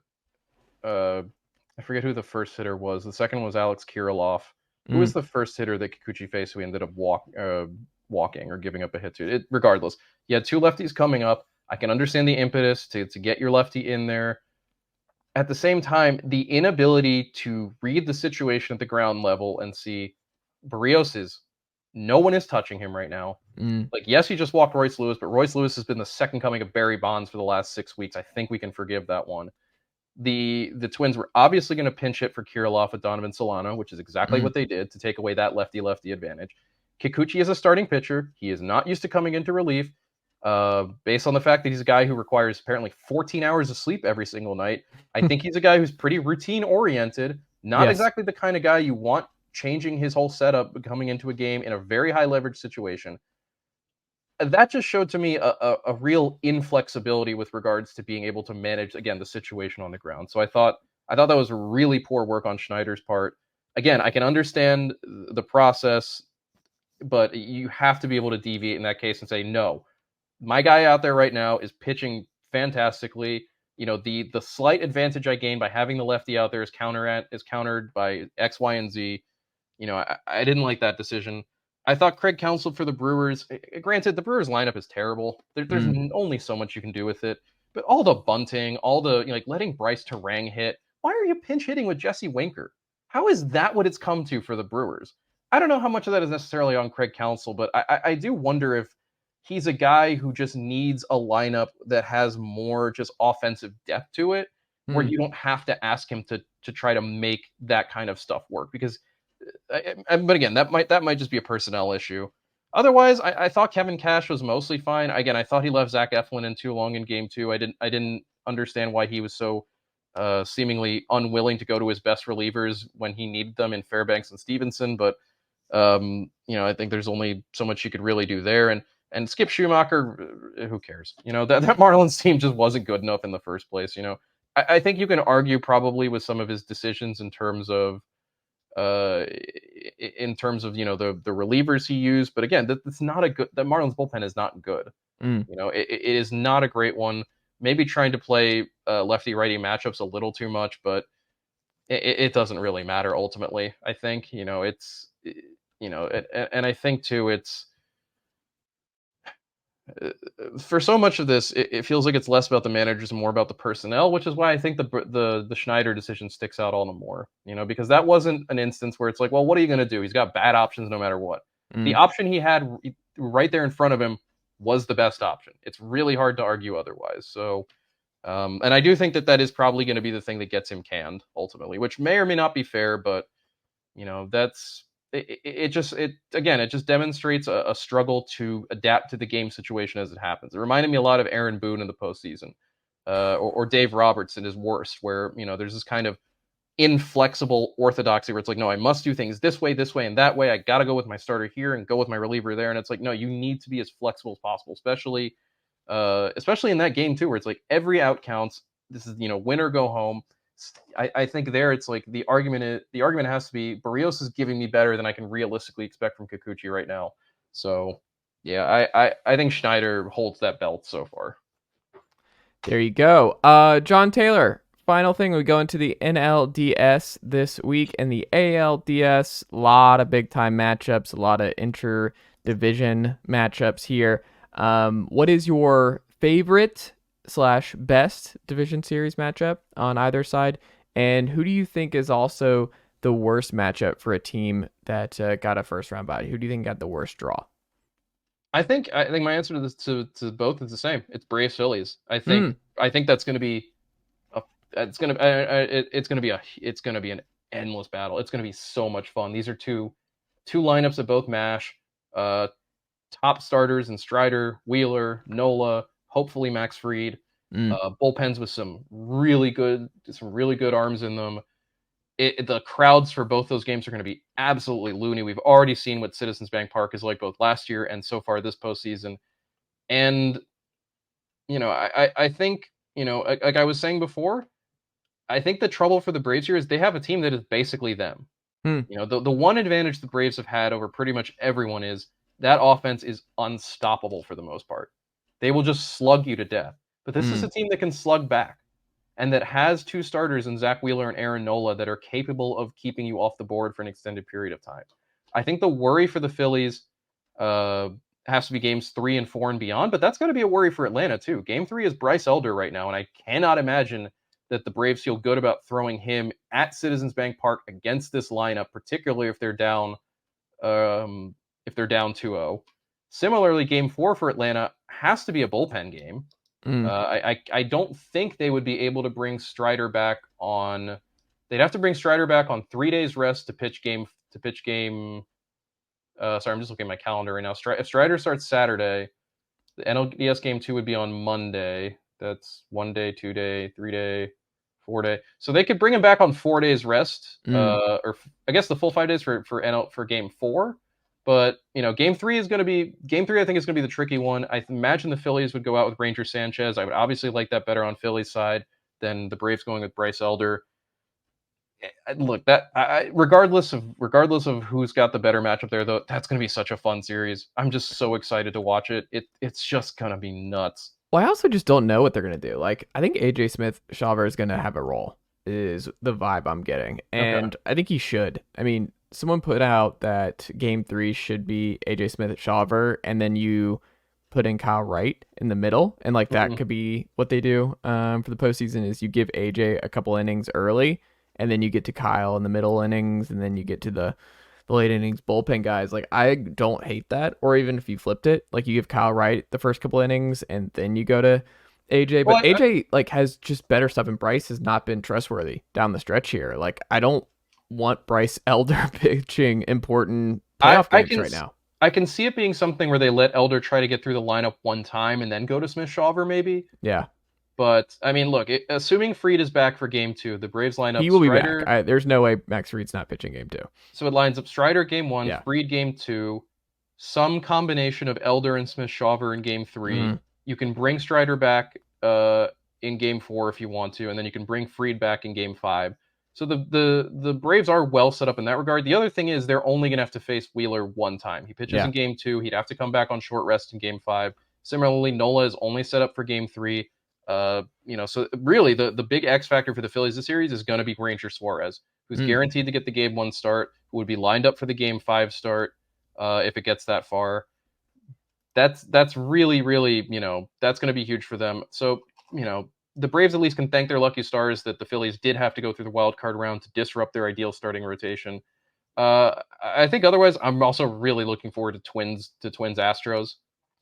forget who the first hitter was. The second was Alex Kirilloff. Who was the first hitter that Kikuchi faced who ended up walking or giving up a hit to? Regardless, you had two lefties coming up. I can understand the impetus to get your lefty in there. At the same time, the inability to read the situation at the ground level and see Barrios no one is touching him right now. Like, yes, he just walked Royce Lewis, but Royce Lewis has been the second coming of Barry Bonds for the last 6 weeks. I think we can forgive that one. The Twins were obviously going to pinch hit for Kirilloff with Donovan Solano, which is exactly what they did to take away that lefty-lefty advantage. Kikuchi is a starting pitcher. He is not used to coming into relief. Based on the fact that he's a guy who requires apparently 14 hours of sleep every single night, I think he's a guy who's pretty routine-oriented, not exactly the kind of guy you want changing his whole setup coming into a game in a very high-leverage situation. That just showed to me a real inflexibility with regards to being able to manage, again, the situation on the ground. So I thought that was really poor work on Schneider's part. Again, I can understand the process, but you have to be able to deviate in that case and say, no, my guy out there right now is pitching fantastically. The slight advantage I gained by having the lefty out there is countered by X, Y, and Z. I didn't like that decision. I thought Craig Counsell for the Brewers, granted, the Brewers lineup is terrible. There's only so much you can do with it. But all the bunting, all the, letting Bryce Terang hit. Why are you pinch hitting with Jesse Winker? How is that what it's come to for the Brewers? I don't know how much of that is necessarily on Craig Counsell, but I do wonder if he's a guy who just needs a lineup that has more just offensive depth to it, where you don't have to ask him to try to make that kind of stuff work. Because but again, that might just be a personnel issue. Otherwise, I thought Kevin Cash was mostly fine. Again, I thought he left Zach Eflin in too long in Game 2. I didn't understand why he was so seemingly unwilling to go to his best relievers when he needed them in Fairbanks and Stevenson. But I think there's only so much you could really do there. And Skip Schumacher, who cares? That Marlins team just wasn't good enough in the first place. I think you can argue probably with some of his decisions in terms of the relievers he used, but again, that's not a good. The Marlins bullpen is not good. It is not a great one. Maybe trying to play lefty righty matchups a little too much, but it doesn't really matter ultimately. I think and I think too for so much of this, it feels like it's less about the managers and more about the personnel, which is why I think the Schneider decision sticks out all the more. Because that wasn't an instance where it's like, well, what are you going to do? He's got bad options no matter what. The option he had right there in front of him was the best option. It's really hard to argue otherwise. So, and I do think that is probably going to be the thing that gets him canned ultimately, which may or may not be fair, but that's it just demonstrates a struggle to adapt to the game situation as it happens. It reminded me a lot of Aaron Boone in the postseason, or Dave Roberts in his worst, where there's this kind of inflexible orthodoxy where it's like, no, I must do things this way, and that way. I got to go with my starter here and go with my reliever there, and it's like, no, you need to be as flexible as possible, especially in that game too, where it's like every out counts. This is win or go home. I think there it's like the argument has to be Barrios is giving me better than I can realistically expect from Kikuchi right now. So yeah, I think Schneider holds that belt so far. There you go. Jon Tayler, final thing, we go into the NLDS this week and the ALDS. A lot of big time matchups, a lot of inter-division matchups here. What is your favorite / best division series matchup on either side? And who do you think is also the worst matchup for a team that got a first round bye? Who do you think got the worst draw? I think my answer to this to both is the same. It's Braves Phillies. I think that's going to be it's going to be an endless battle. It's going to be so much fun. These are two lineups that both mash. Top starters in Strider, Wheeler, Nola, hopefully Max Fried. Bullpens with some really good arms in them. The crowds for both those games are going to be absolutely loony. We've already seen what Citizens Bank Park is like both last year and so far this postseason. And, I think, like I was saying before, I think the trouble for the Braves here is they have a team that is basically them. The one advantage the Braves have had over pretty much everyone is that offense is unstoppable for the most part. They will just slug you to death. But this is a team that can slug back and that has two starters in Zach Wheeler and Aaron Nola that are capable of keeping you off the board for an extended period of time. I think the worry for the Phillies has to be games 3 and 4 and beyond, but that's going to be a worry for Atlanta too. Game 3 is Bryce Elder right now, and I cannot imagine that the Braves feel good about throwing him at Citizens Bank Park against this lineup, particularly if they're down 2-0. Similarly, Game 4 for Atlanta has to be a bullpen game. I don't think they would be able to bring Strider back on. They'd have to bring Strider back on 3 days rest to pitch game. Sorry, I'm just looking at my calendar right now. If Strider starts Saturday, the NLDS Game 2 would be on Monday. That's 1 day, 2 day, 3 day, 4 day. So they could bring him back on 4 days rest, or I guess the full 5 days for Game 4. But Game 3 is going to be Game 3. I think is going to be the tricky one. I imagine the Phillies would go out with Ranger Sanchez. I would obviously like that better on Philly's side than the Braves going with Bryce Elder. Look, regardless of who's got the better matchup there, though, that's going to be such a fun series. I'm just so excited to watch it. It's just going to be nuts. Well, I also just don't know what they're going to do. Like, I think AJ Smith-Shawver is going to have a role, is the vibe I'm getting. And okay. I think he should. I mean, someone put out that Game 3 should be AJ Smith-Shawver, and then you put in Kyle Wright in the middle. And, like, that could be what they do for the postseason is you give AJ a couple innings early, and then you get to Kyle in the middle innings, and then you get to the late innings bullpen guys. Like, I don't hate that. Or even if you flipped it, like you give Kyle Wright the first couple innings, and then you go to AJ. But AJ has just better stuff, and Bryce has not been trustworthy down the stretch here. Like, I don't want Bryce Elder pitching important playoff games right now. I can see it being something where they let Elder try to get through the lineup one time and then go to Smith-Shawver maybe. Yeah. But, I mean, look, assuming Fried is back for Game 2, the Braves lineup... He will be back. There's no way Max Fried's not pitching Game 2. So it lines up Strider Game 1, Fried Game 2, some combination of Elder and Smith-Shawver in Game 3. You can bring Strider back in Game 4 if you want to, and then you can bring Fried back in Game 5. So the Braves are well set up in that regard. The other thing is they're only going to have to face Wheeler one time. He pitches in Game 2. He'd have to come back on short rest in Game 5. Similarly, Nola is only set up for Game 3. So really the big X factor for the Phillies this series is going to be Ranger Suarez, who's guaranteed to get the Game 1 start, who would be lined up for the Game 5 start if it gets that far. that's really, really, that's going to be huge for them. So, the Braves at least can thank their lucky stars that the Phillies did have to go through the wild card round to disrupt their ideal starting rotation. I think otherwise, I'm also really looking forward to Twins Astros.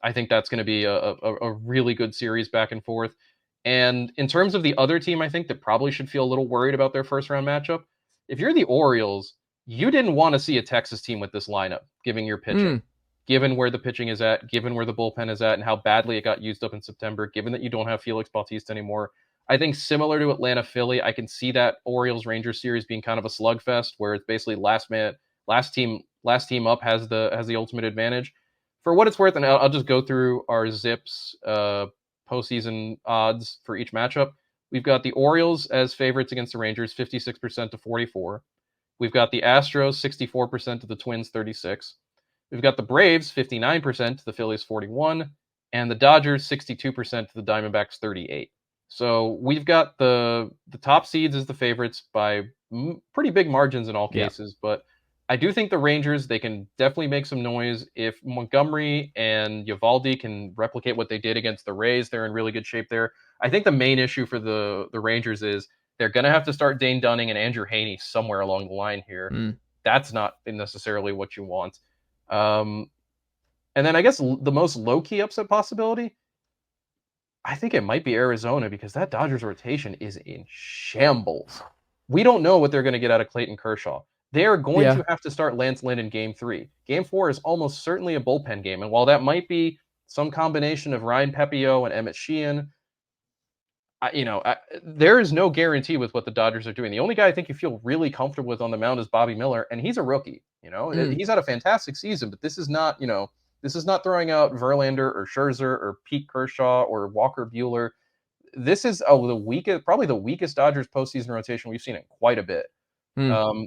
I think that's going to be a really good series back and forth. And in terms of the other team, I think that probably should feel a little worried about their first round matchup. If you're the Orioles, you didn't want to see a Texas team with this lineup, given your pitching, given where the pitching is at, given where the bullpen is at, and how badly it got used up in September, given that you don't have Felix Bautista anymore. I think similar to Atlanta Philly, I can see that Orioles Rangers series being kind of a slugfest where it's basically last team up has the ultimate advantage. For what it's worth, and I'll just go through our Zips postseason odds for each matchup. We've got the Orioles as favorites against the Rangers, 56% to 44. We've got the Astros, 64% to the Twins, 36. We've got the Braves, 59% to the Phillies, 41. And the Dodgers, 62% to the Diamondbacks, 38. So we've got the top seeds as the favorites by pretty big margins in all cases. But I do think the Rangers, they can definitely make some noise. If Montgomery and Eovaldi can replicate what they did against the Rays, they're in really good shape there. I think the main issue for the Rangers is they're going to have to start Dane Dunning and Andrew Heaney somewhere along the line here. That's not necessarily what you want. And then I guess the most low-key upset possibility, I think it might be Arizona because that Dodgers rotation is in shambles. We don't know what they're going to get out of Clayton Kershaw. They are going to have to start Lance Lynn in Game 3. Game 4 is almost certainly a bullpen game, and while that might be some combination of Ryan Pepio and Emmett Sheehan, there is no guarantee with what the Dodgers are doing. The only guy I think you feel really comfortable with on the mound is Bobby Miller, and he's a rookie. He's had a fantastic season, but this is not throwing out Verlander or Scherzer or Pete Kershaw or Walker Buehler. This is probably the weakest Dodgers postseason rotation we've seen in quite a bit.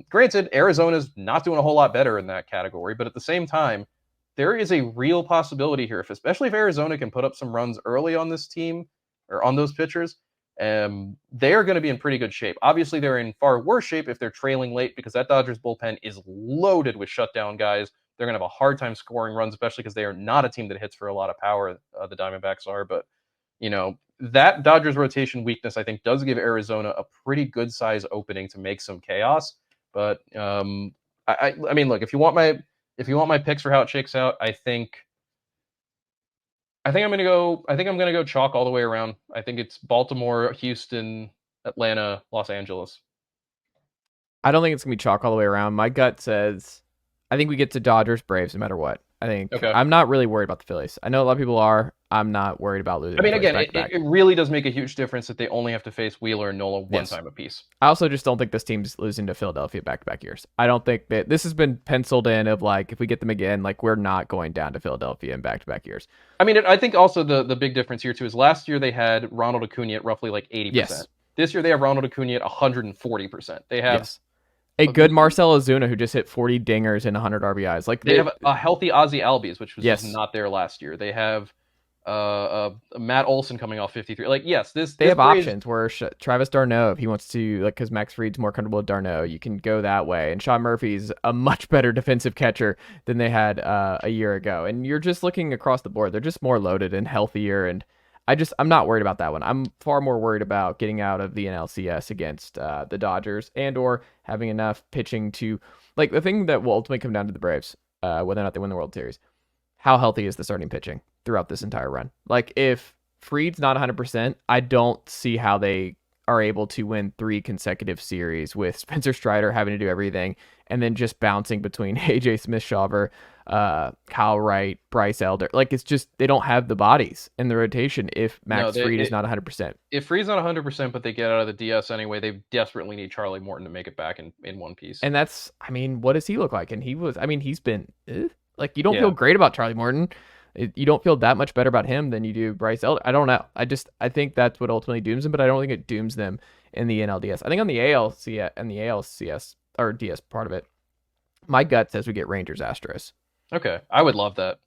Granted, Arizona's not doing a whole lot better in that category, but at the same time, there is a real possibility here, especially if Arizona can put up some runs early on this team or on those pitchers. They are going to be in pretty good shape. Obviously, they're in far worse shape if they're trailing late because that Dodgers bullpen is loaded with shutdown guys. They're going to have a hard time scoring runs, especially because they are not a team that hits for a lot of power. The Diamondbacks are, but that Dodgers rotation weakness, I think, does give Arizona a pretty good size opening to make some chaos. But I mean, look, if you want my picks for how it shakes out, I think I'm gonna go chalk all the way around. I think it's Baltimore, Houston, Atlanta, Los Angeles. I don't think it's gonna be chalk all the way around. My gut says I think we get to Dodgers, Braves, no matter what. I think I'm not really worried about the Phillies. I know a lot of people are. I'm not worried about losing. I mean, again, it really does make a huge difference that they only have to face Wheeler and Nola one time apiece. I also just don't think this team's losing to Philadelphia back-to-back years. I don't think that this has been penciled in of like, if we get them again, like we're not going down to Philadelphia in back-to-back years. I mean, I think also the big difference here too is last year they had Ronald Acuna at roughly like 80%. Yes. This year they have Ronald Acuna at 140%. They have a good Marcell Ozuna who just hit 40 dingers and 100 RBIs. Like they have a healthy Ozzy Albies, which was just not there last year. They have Matt Olson coming off 53. Like, yes, they have options where Travis d'Arnaud, if he wants to, like, because Max Fried's more comfortable with d'Arnaud, you can go that way. And Sean Murphy's a much better defensive catcher than they had a year ago. And you're just looking across the board; they're just more loaded and healthier. And I'm not worried about that one. I'm far more worried about getting out of the NLCS against the Dodgers and/or having enough pitching to, like, the thing that will ultimately come down to the Braves, whether or not they win the World Series. How healthy is the starting pitching throughout this entire run? Like, if Fried's not 100%, I don't see how they are able to win 3 consecutive series with Spencer Strider having to do everything and then just bouncing between AJ Smith-Shawver, Kyle Wright, Bryce Elder. Like, it's just, they don't have the bodies in the rotation if Fried is not 100%. If Fried's not 100%, but they get out of the DS anyway, they desperately need Charlie Morton to make it back in one piece. And that's, I mean, what does he look like? And he's been, like, you don't feel great about Charlie Morton. You don't feel that much better about him than you do Bryce Elder. I don't know. I think that's what ultimately dooms them, but I don't think it dooms them in the NLDS. I think on the ALCS and the ALCS or DS part of it, my gut says we get Rangers Astros. Okay, I would love that.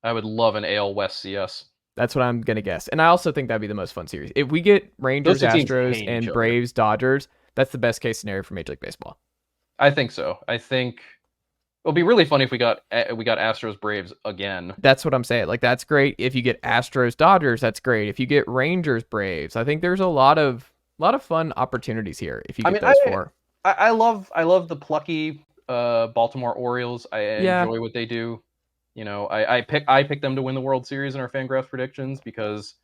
I would love an AL West CS. That's what I'm gonna guess, and I also think that'd be the most fun series if we get Rangers Astros and Braves Dodgers. That's the best case scenario for Major League Baseball. I think so. It'll be really funny if we got Astros Braves again. That's what I'm saying. Like, that's great. If you get Astros Dodgers, that's great. If you get Rangers Braves, I think there's a lot of fun opportunities here if you get those four. I love the plucky Baltimore Orioles. I enjoy what they do. You know, I pick them to win the World Series in our Fangraphs predictions because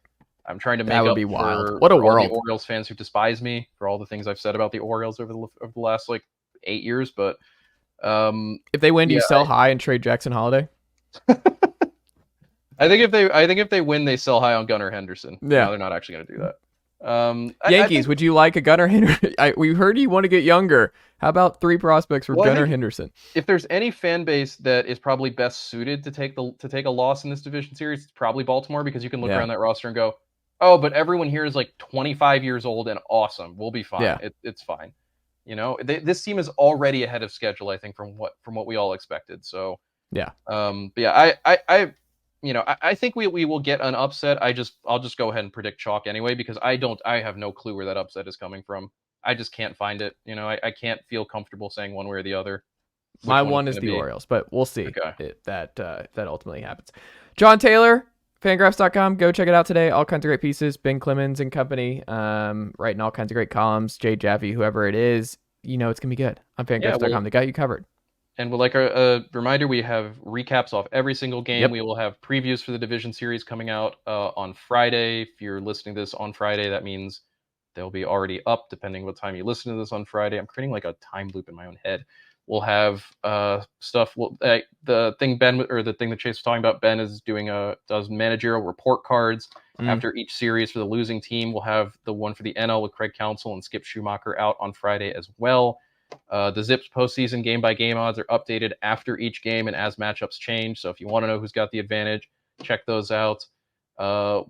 I'm trying to make up be wild. for, what a for world. all the Orioles fans who despise me for all the things I've said about the Orioles over the last like 8 years. But if they win, do you sell high and trade Jackson Holiday? I think if they win, they sell high on Gunnar Henderson. Yeah, no, they're not actually going to do that. Yankees, would you like a Gunnar Henderson? We heard you want to get younger. How about 3 prospects for Gunnar Henderson? If there's any fan base that is probably best suited to take a loss in this division series, it's probably Baltimore, because you can look around that roster and go, oh, but everyone here is like 25 years old and awesome. We'll be fine. Yeah. It's fine. You know, this team is already ahead of schedule, I think, from what we all expected. So yeah. But yeah, I think we will get an upset. I'll just go ahead and predict chalk anyway, because I have no clue where that upset is coming from. I just can't find it. You know, I can't feel comfortable saying one way or the other. My one is the Orioles, but we'll see if that ultimately happens. Jon Tayler, Fangraphs.com. Go check it out today. All kinds of great pieces. Ben Clemens and company, writing all kinds of great columns. Jay Jaffe, whoever it is, you know it's gonna be good on Fangraphs.com. They got you covered. And we'll, like a reminder, we have recaps off every single game. Yep. We will have previews for the division series coming out on Friday. If you're listening to this on Friday, that means they'll be already up, depending what time you listen to this on Friday. I'm creating like a time loop in my own head. We'll have stuff. The thing that Chase was talking about, Ben is does managerial report cards after each series for the losing team. We'll have the one for the NL with Craig Counsell and Skip Schumacher out on Friday as well. The Zips postseason game-by-game odds are updated after each game and as matchups change. So if you want to know who's got the advantage, check those out.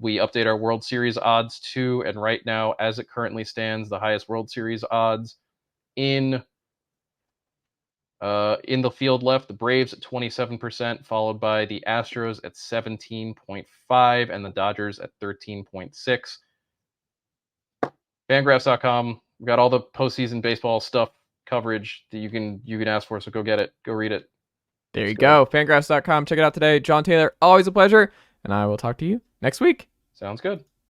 We update our World Series odds too, and right now, as it currently stands, the highest World Series odds in the field left, the Braves at 27%, followed by the Astros at 17.5 and the Dodgers at 13.6. Fangraphs.com. We've got all the postseason baseball stuff coverage that you can ask for, so go get it. Go read it. There you go. Fangraphs.com. Check it out today. Jon Tayler, always a pleasure, and I will talk to you next week. Sounds good.